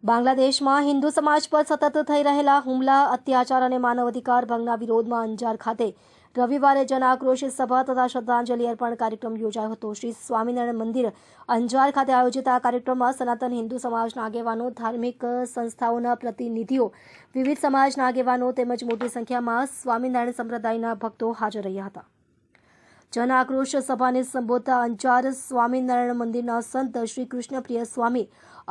બાંગ્લાદેશમાં હિન્દુ સમાજ પર સતત થઈ રહેલા હુમલા, અત્યાચાર અને માનવ અધિકાર ભંગના વિરોધમાં અંજાર ખાતે રવિવારે જન આક્રોશ સભા તથા શ્રદ્ધાંજલિ અર્પણ કાર્યક્રમ યોજાયો હતો. શ્રી સ્વામિનારાયણ મંદિર અંજાર ખાતે આયોજિત આ કાર્યક્રમમાં સનાતન હિન્દુ સમાજના આગેવાનો, ધાર્મિક સંસ્થાઓના પ્રતિનિધિઓ, વિવિધ સમાજના આગેવાનો તેમજ મોટી સંખ્યામાં સ્વામિનારાયણ સંપ્રદાયના ભક્તો હાજર રહ્યા હતા. જન આક્રોશ સભાને સંબોધતા અંજાર સ્વામિનારાયણ મંદિરના સંત શ્રી કૃષ્ણપ્રિય સ્વામી,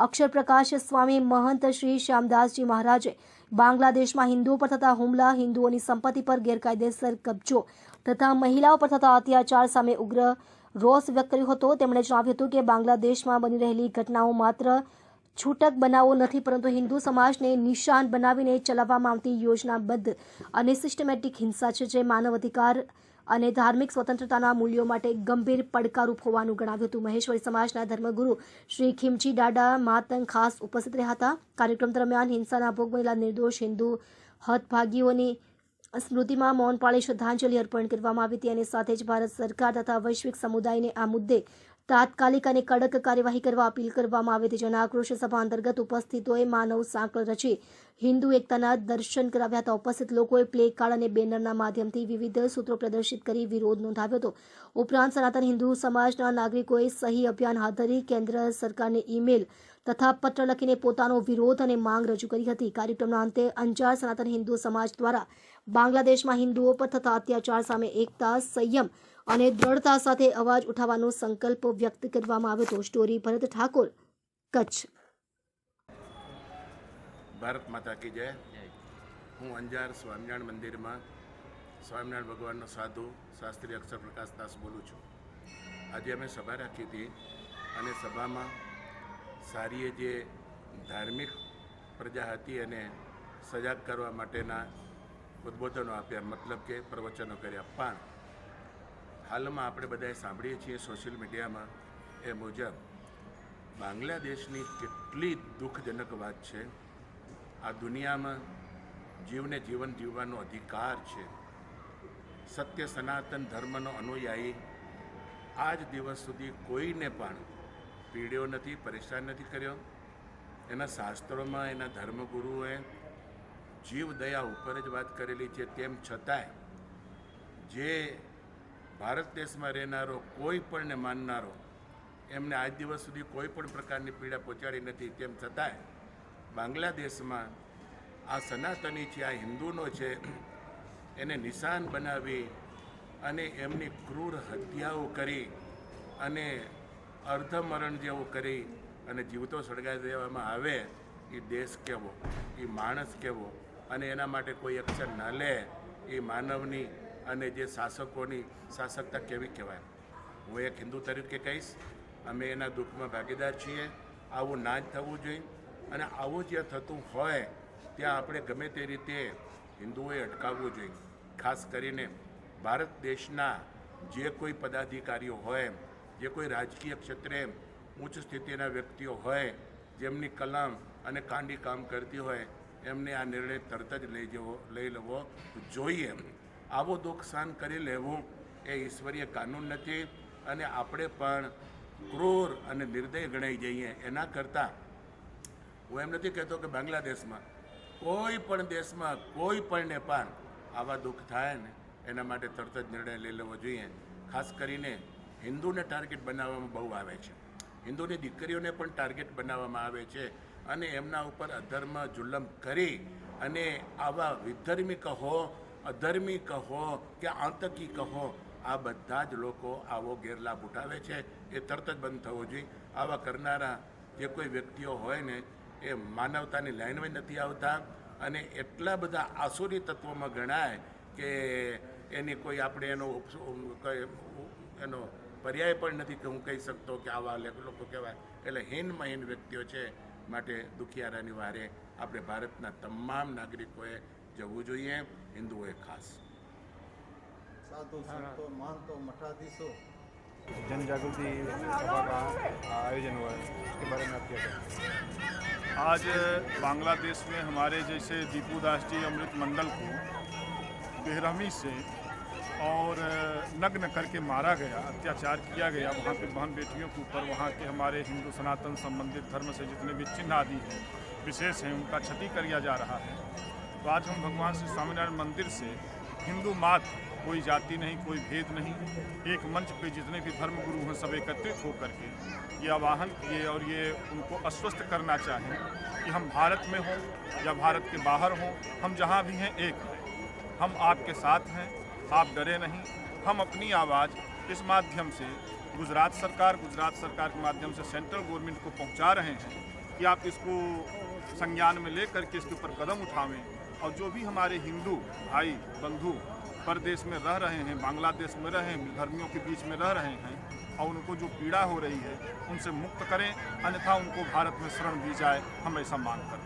અક્ષર પ્રકાશ સ્વામી, મહંત શ્રી શ્યામદાસજી મહારાજે બાંગ્લાદેશમાં હિન્દુઓ પર થતા હુમલા, હિન્દુઓની સંપત્તિ પર ગેરકાયદેસર કબજો તથા મહિલાઓ પર થતા અત્યાચાર સામે ઉગ્ર રોષ વ્યક્ત કર્યો હતો. તેમણે જણાવ્યું હતું કે બાંગ્લાદેશમાં બની રહેલી ઘટનાઓ માત્ર છૂટક બનાવો નથી, પરંતુ હિન્દુ સમાજને નિશાન બનાવીને ચલાવવામાં આવતી યોજનાબદ્ધ અને સિસ્ટમેટિક હિંસા છે, જે માનવ અધિકાર અને ધાર્મિક સ્વતંત્રતાના મૂલ્યો માટે ગંભીર પડકારરૂપ હોવાનું ગણાવ્યું હતું. મહેશ્વરી સમાજના ધર્મગુરુ શ્રી ખીમજી દાદા માતંગ ખાસ ઉપસ્થિત રહ્યા હતા. કાર્યક્રમ દરમિયાન હિંસાના ભોગ બનેલા નિર્દોષ હિન્દુ હતભાગીઓની સ્મૃતિમાં મૌન પાળી શ્રદ્ધાંજલિ અર્પણ કરવામાં આવી હતી અને સાથે જ ભારત સરકાર તથા વૈશ્વિક સમુદાયને આ મુદ્દે તાત્કાલિક અને કડક કાર્યવાહી કરવા અપીલ કરવામાં આવી હતી. જન આક્રોશ સભા અંતર્ગત ઉપસ્થિતોએ માનવ સાંકળ રચી હિન્દુ એકતાના દર્શન કરાવ્યા હતા. ઉપસ્થિત લોકોએ પ્લે કાર્ડ અને બેનરના માધ્યમથી વિવિધ સૂત્રો પ્રદર્શિત કરી વિરોધ નોંધાવ્યો હતો. ઉપરાંત સનાતન હિન્દુ સમાજના નાગરિકોએ સહી અભિયાન હાથ ધરી કેન્દ્ર સરકારને ઈમેલ તથા પત્ર લખીને પોતાનો વિરોધ અને માંગ રજૂ કરી હતી. કાર્યક્રમના અંતે અંજાર સનાતન હિન્દુ સમાજ દ્વારા બાંગ્લાદેશમાં હિન્દુઓ પર થતા અત્યાચાર સામે એકતા, સંયમ અને દ્રઢતા સાથે અવાજ ઉઠાવવાનો સંકલ્પ વ્યક્ત કરવામાં આવ્યો હતો. સ્ટોરી ભરત ઠાકોર, કચ્છ. ભારત માતા કી જય. હું અંજાર સ્વામિનારાયણ મંદિરમાં સ્વામિનારાયણ ભગવાનનો સાધુ શાસ્ત્રી અક્ષર પ્રકાશ દાસ બોલું છું. આજે અમે સભા રાખી હતી અને સભામાં સારીએ જે ધાર્મિક પ્રજા હતી અને સજાગ કરવા માટેના ઉદ્બોધનો આપ્યા, મતલબ કે પ્રવચનો કર્યા. પણ હાલમાં આપણે બધાએ સાંભળીએ છીએ સોશિયલ મીડિયામાં એ મુજબ બાંગ્લાદેશની કેટલી દુઃખજનક વાત છે. આ દુનિયામાં જીવને જીવન જીવવાનો અધિકાર છે. સત્ય સનાતન ધર્મનો અનુયાયી આજ દિવસ સુધી કોઈને પણ પીડ્યો નથી, પરેશાન નથી કર્યો. એના શાસ્ત્રોમાં એના ધર્મગુરુઓએ જીવ દયા ઉપર જ વાત કરેલી છે. તેમ છતાંય જે ભારત દેશમાં રહેનારો કોઈ પણને માનનારો એમને આજ દિવસ સુધી કોઈ પણ પ્રકારની પીડા પહોંચાડી નથી. તેમ છતાંય બાંગ્લાદેશમાં આ સનાતની છે, આ હિન્દુનો છે, એને નિશાન બનાવી અને એમની ક્રૂર હત્યાઓ કરી અને અર્ધમરણ જેવું કરી અને જીવતો સળગાવી દેવામાં આવે, એ દેશ કેવો, એ માણસ કેવો, અને એના માટે કોઈ એક્શન ના લે, એ માનવની અને જે શાસકોની શાસકતા કેવી કહેવાય. હું એક હિન્દુ તરીકે કહીશ, અમે એના દુઃખમાં ભાગીદાર છીએ. આવું ના જ થવું જોઈએ અને આવું જે થતું હોય ત્યાં આપણે ગમે તે રીતે હિન્દુઓએ અટકાવવું જોઈએ. ખાસ કરીને ભારત દેશના જે કોઈ પદાધિકારીઓ હોય, જે કોઈ રાજકીય ક્ષેત્રે ઉચ્ચ સ્થિતિના વ્યક્તિઓ હોય, જેમની કલમ અને કાંડી કામ કરતી હોય, એમને આ નિર્ણય તરત જ લઈ લેવો જોઈએ. આવો દુઃખ સહન કરી લેવું એ ઈશ્વરીય કાનૂન નથી અને આપણે પણ ક્રૂર અને નિર્દય ગણાઈ જઈએ. એના કરતાં હું એમ નથી કહેતો કે બાંગ્લાદેશમાં કોઈ પણ દેશમાં કોઈ પણને પણ આવા દુઃખ થાય ને એના માટે તરત જ નિર્ણય લઈ લેવો જોઈએ. ખાસ કરીને હિન્દુને ટાર્ગેટ બનાવવામાં બહુ આવે છે, હિન્દુની દીકરીઓને પણ ટાર્ગેટ બનાવવામાં આવે છે અને એમના ઉપર અધર્મ જુલમ કરી અને આવા વિધર્મી કહો, અધર્મી કહો કે આતંકી કહો, આ બધા જ લોકો આવો ગેરલાભ ઉઠાવે છે. એ તરત જ બંધ થવો જોઈએ. આવા કરનારા જે કોઈ વ્યક્તિઓ હોય ને એ માનવતાની લાઈનમાં નથી આવતા અને એટલા બધા આસુરી તત્વોમાં ગણાય કે એની કોઈ આપણે એનો પર્યાય પણ નથી કે હું કહી શકતો કે આવા લોકો કહેવાય. એટલે હીનમાં હીન વ્યક્તિઓ છે. માટે દુખિયારાની વારે આપણે ભારતના તમામ નાગરિકોએ જવું જોઈએ, હિન્દુઓએ ખાસ. साधु संतो महंतो मठाधीशों जन जागृति सभा का आयोजन हुआ है, इसके बारे में आप क्या कहें? आज बांग्लादेश में हमारे जैसे दीपू दास जी अमृत मंडल को बेरहमी से और नग्न करके मारा गया, अत्याचार किया गया वहाँ पे बहन बेटियों के ऊपर, वहाँ के हमारे हिंदू सनातन संबंधित धर्म से जितने भी चिन्ह आदि हैं विशेष हैं उनका क्षति किया जा रहा है। तो आज हम भगवान श्री स्वामीनारायण मंदिर से हिंदू मात्र, कोई जाति नहीं, कोई भेद नहीं, एक मंच पे जितने भी धर्म गुरु हैं सब एकत्रित होकर के ये आह्वान किए और ये उनको आश्वस्त करना चाहें कि हम भारत में हों या भारत के बाहर हों, हम जहाँ भी हैं एक हैं, हम आपके साथ हैं, आप डरे नहीं। हम अपनी आवाज़ इस माध्यम से गुजरात सरकार के माध्यम से सेंट्रल गवर्नमेंट को पहुंचा रहे हैं कि आप इसको संज्ञान में लेकर के इसके ऊपर कदम उठावें और जो भी हमारे हिंदू भाई बंधु परदेश में रह रहे हैं, बांग्लादेश में रहे हैं, धर्मियों के बीच में रह रहे हैं और उनको जो पीड़ा हो रही है उनसे मुक्त करें, अन्यथा उनको भारत में शरण दी जाए, हम ऐसा मांग करते हैं।